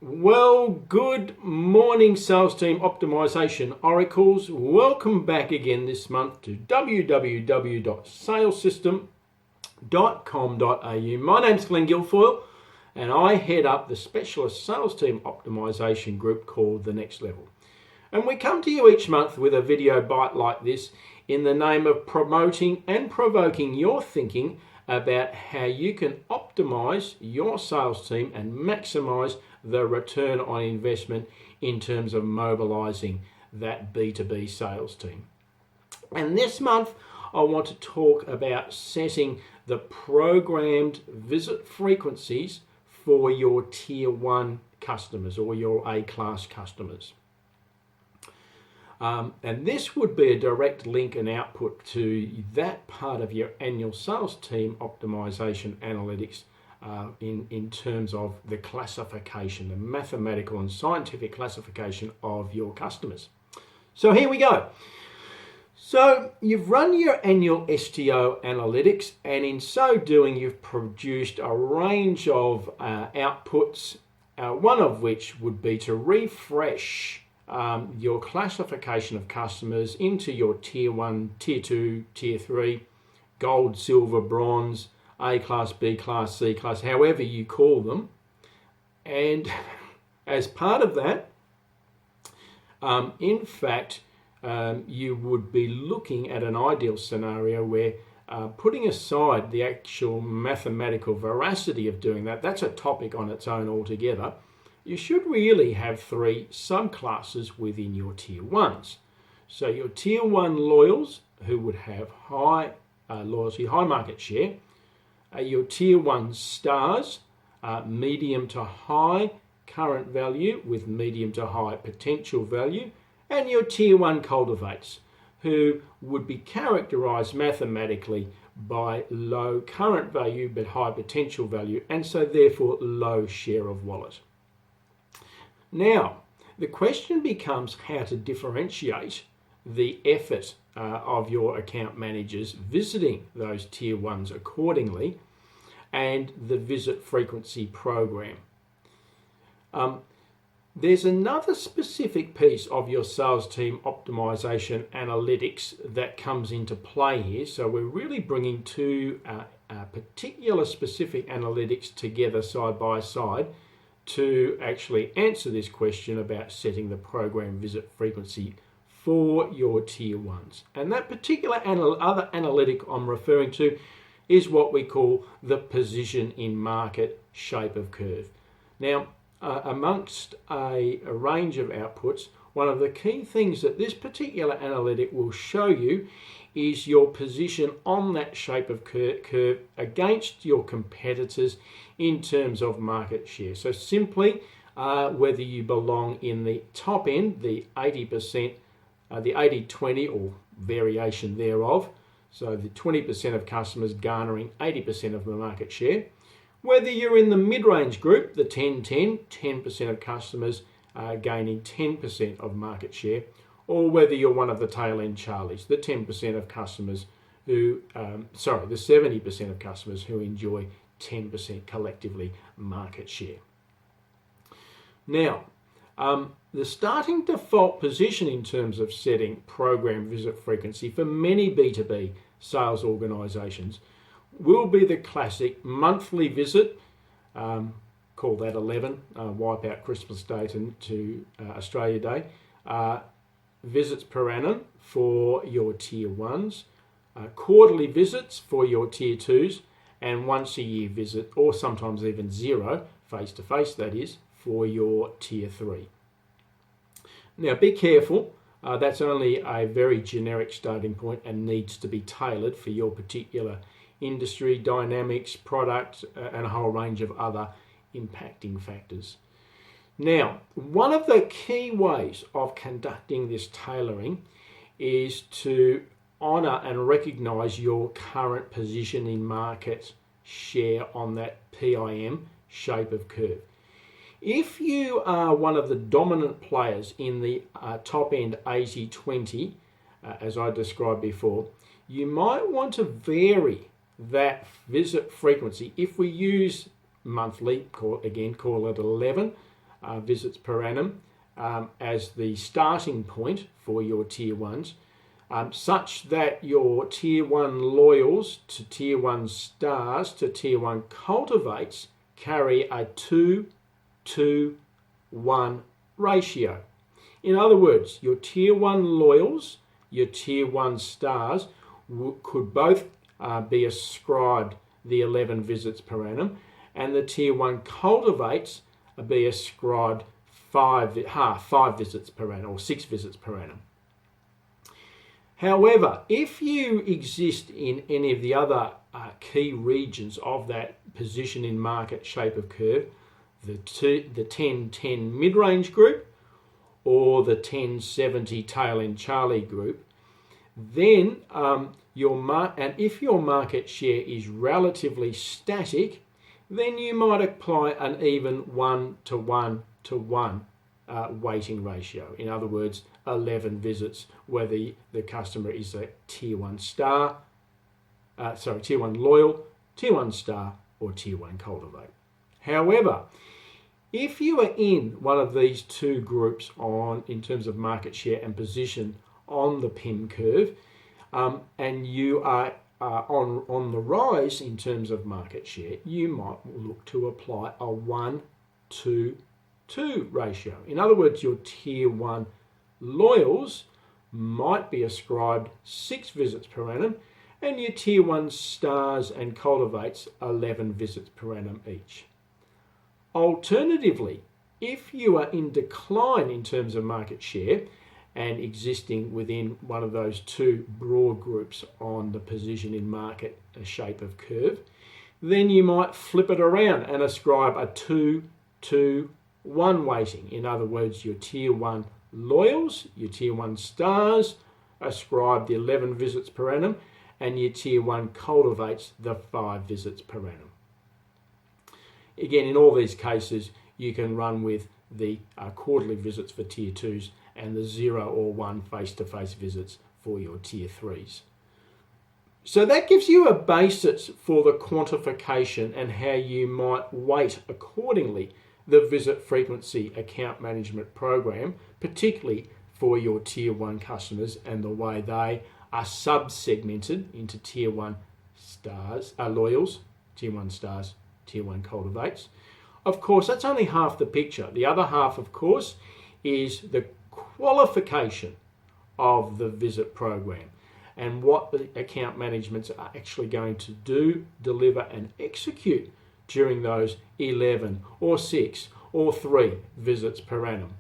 Well, good morning, sales team optimization oracles. Welcome back again this month to www.salessystem.com.au. My name's Glenn Guilfoyle, and I head up the specialist sales team optimization group called The Next Level. And we come to you each month with a video bite like this in the name of promoting and provoking your thinking about how you can optimize your sales team and maximize the return on investment in terms of mobilizing that B2B sales team. And this month, I want to talk about setting the programmed visit frequencies for your tier 1 customers or your A-class customers. And this would be a direct link and output to that part of your annual sales team optimization analytics in terms of the classification, the mathematical and scientific classification of your customers. So here we go. So you've run your annual STO analytics, and in so doing you've produced a range of outputs, one of which would be to refresh your classification of customers into your tier 1, tier 2, tier 3, gold, silver, bronze, A class, B class, C class, however you call them. And as part of that, in fact, you would be looking at an ideal scenario where putting aside the actual mathematical veracity of doing that, that's a topic on its own altogether. You should really have 3 subclasses within your tier 1s. So your tier 1 loyals, who would have high loyalty, high market share. Your tier 1 stars, medium to high current value with medium to high potential value. And your tier 1 cultivates, who would be characterized mathematically by low current value but high potential value, and so therefore low share of wallet. Now, the question becomes how to differentiate the effort of your account managers visiting those tier 1s accordingly and the visit frequency program. There's another specific piece of your sales team optimization analytics that comes into play here. So we're really bringing 2 particular specific analytics together side by side to actually answer this question about setting the program visit frequency for your tier 1s. And that particular other analytic I'm referring to is what we call the position in market shape of curve. Now, amongst a range of outputs, one of the key things that this particular analytic will show you is your position on that shape of curve against your competitors in terms of market share. So simply whether you belong in the top end, the 80%, the 80-20 or variation thereof, so the 20% of customers garnering 80% of the market share, whether you're in the mid-range group, the 10-10, 10% of customers gaining 10% of market share, or whether you're one of the tail-end Charlies, the 10% of customers who, the 70% of customers who enjoy 10% collectively market share. Now, the starting default position in terms of setting program visit frequency for many B2B sales organisations will be the classic monthly visit, call that 11, wipe out Christmas Day to Australia Day, visits per annum for your tier 1s, quarterly visits for your tier 2s, and once a year visit, or sometimes even 0, face-to-face that is, for your tier 3. Now be careful, that's only a very generic starting point and needs to be tailored for your particular industry, dynamics, product, and a whole range of other impacting factors. Now, one of the key ways of conducting this tailoring is to honour and recognise your current position in market share on that PIM shape of curve. If you are one of the dominant players in the top end 80-20, as I described before, you might want to vary that visit frequency. If we use monthly, call it 11, visits per annum as the starting point for your tier ones, such that your tier 1 loyals to tier 1 stars to tier 1 cultivates carry a 2-to-1 ratio. In other words, your tier 1 loyals, your tier 1 stars could both be ascribed the 11 visits per annum, and the tier 1 cultivates be ascribed 5 visits per annum or 6 visits per annum. However, if you exist in any of the other key regions of that position in market shape of curve, the 10-10 mid-range group or the 10-70 tail-end Charlie group, then if your market share is relatively static, then you might apply an even 1-to-1-to-1 weighting ratio. In other words, 11 visits, whether the customer is a tier 1 star, tier 1 loyal, tier 1 star, or tier 1 cultivate. However, if you are in one of these two groups in terms of market share and position on the PIM curve, and you are on the rise in terms of market share, you might look to apply a 1-to-2 ratio. In other words, your tier 1 loyals might be ascribed 6 visits per annum, and your tier 1 stars and cultivates 11 visits per annum each. Alternatively, if you are in decline in terms of market share and existing within one of those two broad groups on the position in market shape of curve, then you might flip it around and ascribe a 2-to-1 weighting. In other words, your tier 1 loyals, your tier 1 stars ascribe the 11 visits per annum, and your tier 1 cultivates the 5 visits per annum. Again, in all these cases, you can run with the quarterly visits for tier 2s and the 0 or 1 face-to-face visits for your tier 3s. So that gives you a basis for the quantification and how you might weight accordingly the visit frequency account management program, particularly for your tier 1 customers and the way they are sub-segmented into tier 1 stars, loyals, tier 1 stars, tier 1 cultivates. Of course, that's only half the picture. The other half, of course, is the qualification of the visit program and what the account managements are actually going to do, deliver and execute during those 11 or 6 or 3 visits per annum.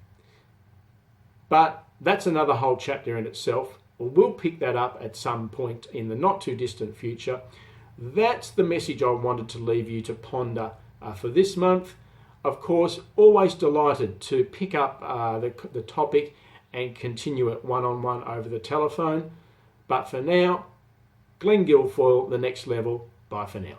But that's another whole chapter in itself. We'll pick that up at some point in the not too distant future. That's the message I wanted to leave you to ponder for this month. Of course, always delighted to pick up the topic and continue it one-on-one over the telephone. But for now, Glenn Guilfoyle, The Next Level. Bye for now.